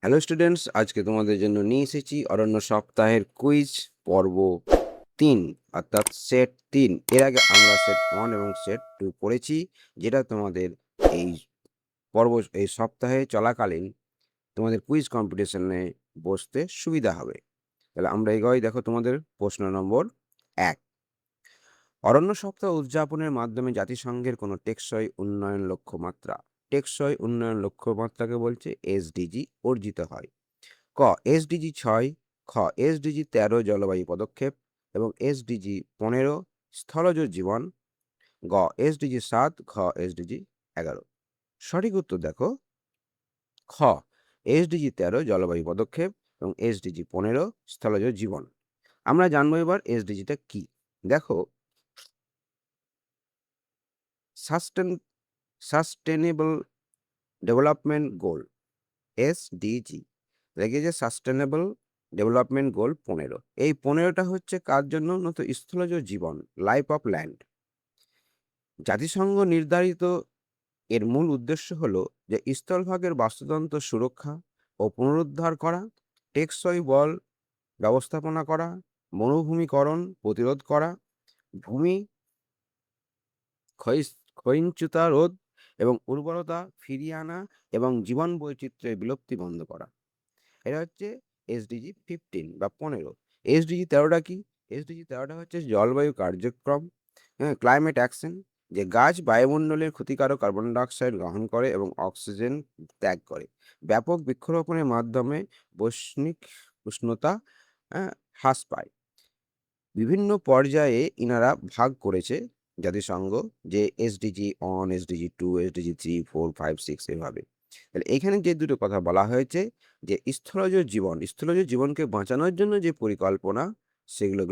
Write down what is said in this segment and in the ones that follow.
Hello students, আজকে তোমাদের জন্য নিয়ে এসেছি অরণ্য সপ্তাহের কুইজ পর্ব 3, অর্থাৎ সেট 3। এর আগে আমরা সেট 1 এবং সেট 2 পড়েছি, যেটা তোমাদের এই এই সপ্তাহে চলাকালীন তোমাদের কুইজ কম্পিটিশনে বসতে সুবিধা হবে। তাহলে আমরা এগোই। দেখো তোমাদের প্রশ্ন নম্বর 1। অরণ্য সপ্তাহ উদযাপনের মাধ্যমে জাতিসংঘের কোনো টেকসই উন্নয়ন লক্ষ্যমাত্রা, টেকসই উন্নয়ন লক্ষ্যমাত্রাকে বলছে এসডিজি, অর্জিত হয়? ক এসডিজি 6, খ এসডিজি 13 জলবায়ু পদক্ষেপ এবং এসডিজি 15 স্থলজ জীবন, গ এসডিজি 7, ঘ এসডিজি 11। সঠিক উত্তর দেখো খ এসডিজি 13 জলবায়ু পদক্ষেপ এবং এসডিজি 15 স্থলজ জীবন। আমরা জানবো এবার এসডিজিটা কি। দেখো, sustain sustainable development goal, SDG, দেখে যে সাস্টেনেবল ডেভেলপমেন্ট গোল 15। এই 15টা হচ্ছে কার জন্য? নত স্থলজ জীবন, লাইফ অফ ল্যান্ড। জাতিসংঘ নির্ধারিত এর মূল উদ্দেশ্য হলো যে স্থলভাগের বাস্তুতন্ত্র সুরক্ষা ও পুনরুদ্ধার করা, টেকসই বল ব্যবস্থাপনা করা, মরুভূমিকরণ প্রতিরোধ করা, ভূমি ক্ষয়িষ্ণুতা রোধ এবং উর্বরতা ফিরিয়ে আনা এবং জীবন বৈচিত্র্যের বিলুপ্তি বন্ধ করা। এটা হচ্ছে এসডিজি 15 বা 15। এসডিজি 13টা কি? এসডিজি 13টা হচ্ছে জলবায়ু কার্যক্রম, হ্যাঁ, ক্লাইমেট অ্যাকশন, যে গাছ বায়ুমণ্ডলের ক্ষতিকারক কার্বন ডাইঅক্সাইড গ্রহণ করে এবং অক্সিজেন ত্যাগ করে। ব্যাপক বৃক্ষরোপণের মাধ্যমে বৈশ্বিক উষ্ণতা হ্যাঁ, হ্রাস পায়। বিভিন্ন পর্যায়ে ইনারা ভাগ করেছে জাতিসংঘ, যে এসডিজি 1, এসডিজি 2, এসডিজি 3, 4, 5, 6 এভাবে। তাহলে এখানে যে দুটো কথা বলা হয়েছে, যে স্থলজ জীবনকে বাঁচানোর জন্য যে পরিকল্পনা, সেগুলো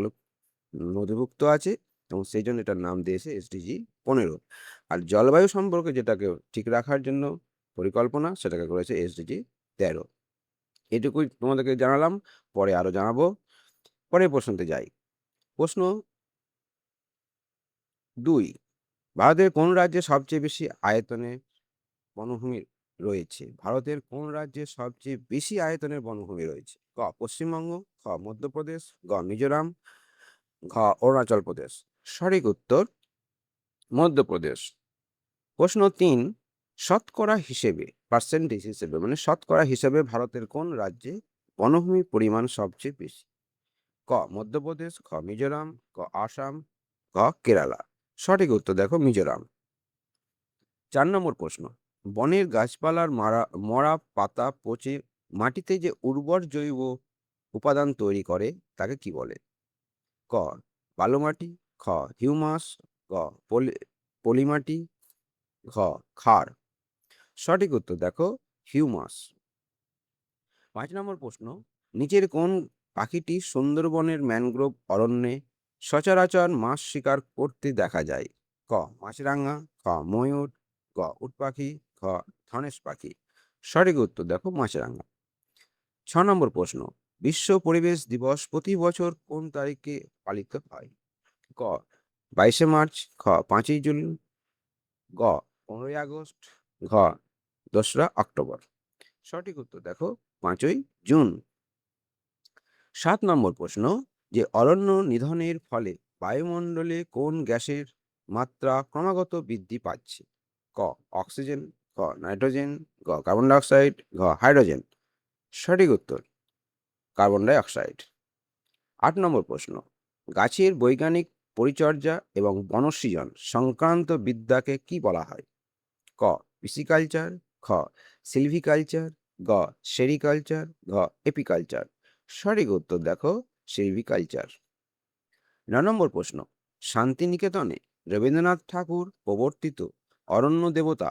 নথিভুক্ত আছে এবং সেই জন্য এটার নাম দিয়েছে এসডিজি 15। আর জলবায়ু সম্পর্কে যেটাকে ঠিক রাখার জন্য পরিকল্পনা, সেটাকে করেছে এসডিজি 13। এটুকুই তোমাদেরকে জানালাম, পরে আরো জানাবো। পরের প্রশ্নতে যাই। প্রশ্ন 2, ভারতের কোন রাজ্যে সবচেয়ে বেশি আয়তনে বনভূমি রয়েছে? ভারতের কোন রাজ্যে সবচেয়ে বেশি আয়তনের বনভূমি রয়েছে? ক পশ্চিমবঙ্গ, খ মধ্যপ্রদেশ, গ মিজোরাম, ঘ অরুণাচল প্রদেশ। সঠিক উত্তর মধ্যপ্রদেশ। প্রশ্ন 3, শতকরা হিসেবে, পার্সেন্টেজ হিসেবে মানে শতকরা হিসেবে ভারতের কোন রাজ্যে বনভূমির পরিমাণ সবচেয়ে বেশি? ক মধ্যপ্রদেশ, খ মিজোরাম, ক আসাম, গ কেরালা। সঠিক উত্তর দেখো মিজোরাম। 4 নম্বর প্রশ্ন, বনের গাছপালার মরা পাতা পচে মাটিতে যে উর্বর জৈব উপাদান তৈরি করে তাকে কি বলে? ক বালু মাটি, খ হিউমাস, গ পলিমাটি, ঘ ক্ষার। সঠিক উত্তর দেখো হিউমাস। 5 নম্বর প্রশ্ন, নিচের কোন পাখিটি সুন্দরবনের ম্যানগ্রোভ অরণ্যে সচরাচর মাছ শিকার করতে দেখা যায়? ক মাছরাঙা, খ ময়ূর, গ উট পাখি, খ ধনেশ পাখি। সঠিক উত্তর দেখো মাছরাঙা। 6 নম্বর প্রশ্ন, বিশ্ব পরিবেশ দিবস প্রতি বছর কোন তারিখে পালিত হয়? ক 22শে মার্চ, খ 5ই জুন, গ 15ই আগস্ট, ঘ 2রা অক্টোবর। সঠিক উত্তর দেখো 5ই জুন। 7 নম্বর প্রশ্ন, যে অরণ্য নিধনের ফলে বায়ুমণ্ডলে কোন গ্যাসের মাত্রা ক্রমাগত বৃদ্ধি পাচ্ছে? ক অক্সিজেন, খ নাইট্রোজেন, গ কার্বন ডাইঅক্সাইড, ঘ হাইড্রোজেন। সঠিক উত্তর কার্বন ডাই অক্সাইড। 8 নম্বর প্রশ্ন, গাছের বৈজ্ঞানিক পরিচর্যা এবং বনসৃজন সংক্রান্ত বিদ্যাকে কি বলা হয়? ক পিসিকালচার, খ সিলভিকালচার, গ সেরিকালচার, ঘ এপিকালচার। সঠিক উত্তর দেখো সিলভিকালচার। 9 নম্বর প্রশ্ন, শান্তিনিকেতনে রবীন্দ্রনাথ ঠাকুর প্রবর্তিত অরণ্য দেবতা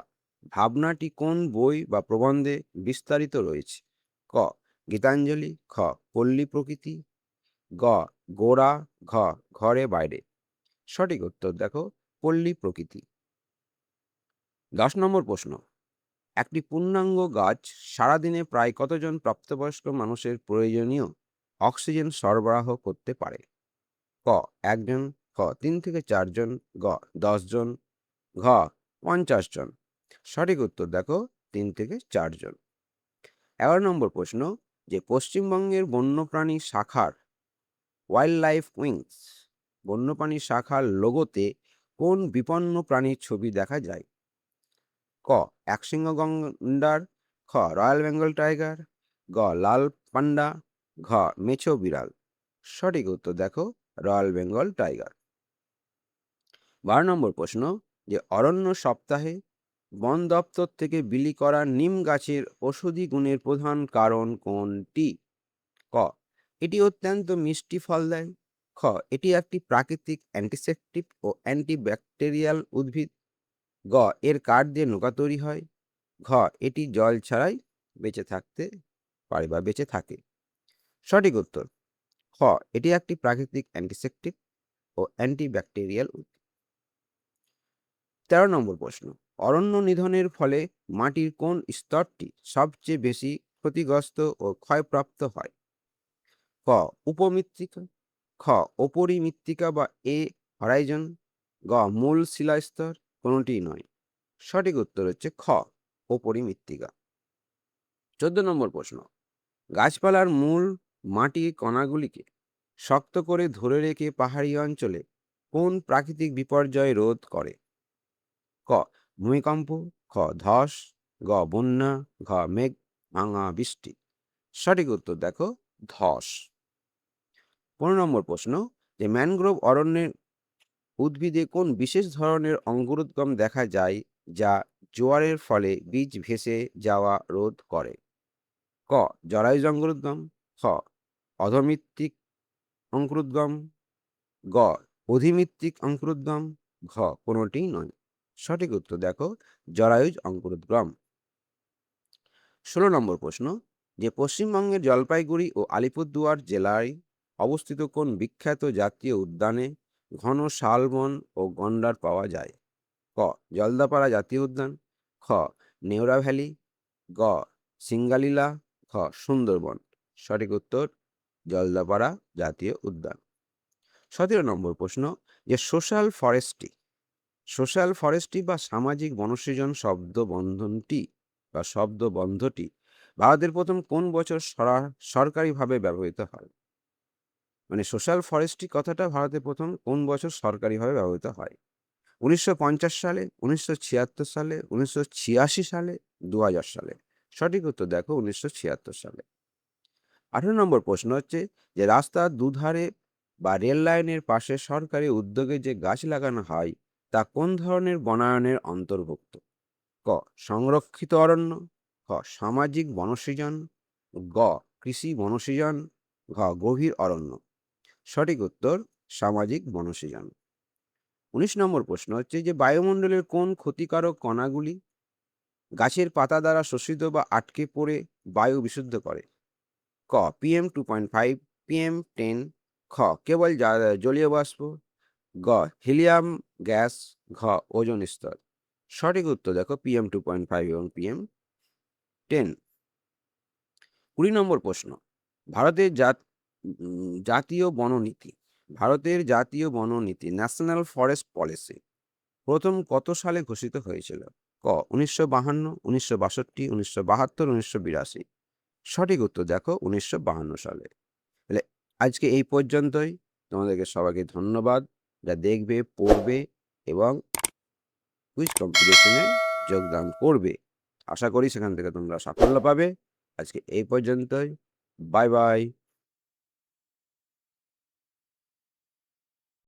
ভাবনাটি কোন বই বা প্রবন্ধে বিস্তারিত রয়েছে? ক গীতাঞ্জলি, খ পল্লী প্রকৃতি, গ গোরা, ঘ ঘরে বাইরে। সঠিক উত্তর দেখো পল্লী প্রকৃতি। 10 নম্বর প্রশ্ন, একটি পূর্ণাঙ্গ গাছ সারাদিনে প্রায় কতজন প্রাপ্তবয়স্ক মানুষের প্রয়োজনীয় অক্সিজেন সরবরাহ করতে পারে? ক 1 জন, খ 3 থেকে 4 জন, গ 10 জন, ঘ 50 জন। সঠিক উত্তর দেখো 3 থেকে 4 জন। 11 নম্বর প্রশ্ন, যে পশ্চিমবঙ্গের বন্যপ্রাণী শাখার ওয়াইল্ড লাইফ উইংস বন্যপ্রাণী শাখার লোগোতে কোন বিপন্ন প্রাণীর ছবি দেখা যায়? ক একশৃঙ্গ গন্ডার, খ রয়্যাল বেঙ্গল টাইগার, গ লাল পান্ডা, ঘ মেছো বিড়াল। সঠিক উত্তর দেখো রয়্যাল বেঙ্গল টাইগার। 12 নম্বর প্রশ্ন, যে অরণ্য সপ্তাহে বন দপ্তর থেকে বিলি করা নিম গাছের ঔষধি গুণের প্রধান কারণ কোনটি? ক এটি অত্যন্ত মিষ্টি ফল দেয়, খ এটি একটি প্রাকৃতিক অ্যান্টিসেপটিক ও অ্যান্টিব্যাকটেরিয়াল উদ্ভিদ, গ এর কাঠ দিয়ে নৌকা তৈরি হয়, ঘ এটি জল ছাড়াই বেঁচে থাকতে পারে বা বেঁচে থাকে। সঠিক উত্তর খ এটি একটি প্রাকৃতিক অ্যান্টিসেপটিক ও অ্যান্টিব্যাকটেরিয়াল উদ্ভিদ। 13 নম্বর প্রশ্ন, অরণ্য নিধনের ফলে মাটির কোন স্তরটি সবচেয়ে বেশি ক্ষতিগ্রস্ত ও ক্ষয়প্রাপ্ত হয়? ক উপমৃত্তিকা, খ অপরিমৃত্তিকা বা এ হরাইজন, গ মূল শিলাস্তর, কোনোটি নয়। সঠিক উত্তর হচ্ছে খ অপরিমৃত্তিকা। 14 নম্বর প্রশ্ন, গাছপালার মূল মাটির কণাগুলিকে শক্ত করে ধরে রেখে পাহাড়ি অঞ্চলে কোন প্রাকৃতিক বিপর্যয় রোধ করে? ক ভূমিকম্প, খ ধস, গ বন্যা, ঘ মেঘ ভাঙা বৃষ্টি। সঠিক উত্তর দেখো ধস। 15 নম্বর প্রশ্ন, যে ম্যানগ্রোভ অরণ্যের উদ্ভিদে কোন বিশেষ ধরনের অঙ্কুরোদ্গম দেখা যায় যা জোয়ারের ফলে বীজ ভেসে যাওয়া রোধ করে? ক জরায়ুজ অঙ্কুরোদ্গম, খ অধমৃত্তিক অঙ্কুরোদ্গম, গ অধিমৃত্তিক অঙ্কুরোদ্গম, ঘ কোনোটি নয়। সঠিক উত্তর দেখো জরায়ুজ অঙ্কুরোদ্গম। 16 নম্বর প্রশ্ন, যে পশ্চিমবঙ্গের জলপাইগুড়ি ও আলিপুরদুয়ার জেলায় অবস্থিত কোন বিখ্যাত জাতীয় উদ্যানে ঘন শালবন ও গন্ডার পাওয়া যায়? ক জলদাপাড়া জাতীয় উদ্যান, খ নেওড়া ভ্যালি, গ সিঙ্গালীলা, ঘ সুন্দরবন। সঠিক উত্তর জলদাপাড়া জাতীয় উদ্যান। 17 নম্বর প্রশ্ন, যে সোশ্যাল ফরেস্ট্রি বা সামাজিক বনসৃজন শব্দবন্ধটি ভারতের প্রথম কোন বছর সরকারিভাবে ব্যবহৃত হয়? মানে সোশ্যাল ফরেস্ট্রি কথাটা ভারতের প্রথম কোন বছর সরকারিভাবে ব্যবহৃত হয়? 1950 সালে, 1976 সালে, 1986 সালে, 2000 সালে। সঠিক উত্তর দেখো 1976 সালে। 18 নম্বর প্রশ্ন হচ্ছে, যে রাস্তার দুধারে বা রেল লাইনের পাশে সরকারি উদ্যোগে যে গাছ লাগানো হয় তা কোন ধরনের বনায়নের অন্তর্ভুক্ত? ক সংরক্ষিত অরণ্য, খ সামাজিক বনসৃজন, গ কৃষি বনসৃজন, ঘ গভীর অরণ্য। সঠিক উত্তর সামাজিক বনসৃজন। 19 নম্বর প্রশ্ন হচ্ছে, যে বায়ুমণ্ডলের কোন ক্ষতিকারক কণাগুলি গাছের পাতা দ্বারা শোষিত বা আটকে পড়ে বায়ু বিশুদ্ধ করে? ক PM2.5, PM10, খ কেবল জলীয় বাষ্প, গ হিলিয়াম গ্যাস, ঘ ওজোন স্তর। সঠিক উত্তর দেখো PM2.5 এবং PM10। 20 নম্বর প্রশ্ন, ভারতের জাতীয় বননীতি ন্যাশনাল ফরেস্ট পলিসি প্রথম কত সালে ঘোষিত হয়েছিল? ক 1952, 1962, 1972, 1982। সঠিক উত্তর দেখো 1952 সালে। তাহলে আজকে এই পর্যন্তই। তোমাদেরকে সবাইকে ধন্যবাদ, যা দেখবে, পড়বে এবং কুইজ কম্পিটিশনে যোগদান করবে। আশা করি সেখান থেকে তোমরা সাফল্য পাবে। আজকে এই পর্যন্তই। Bye bye.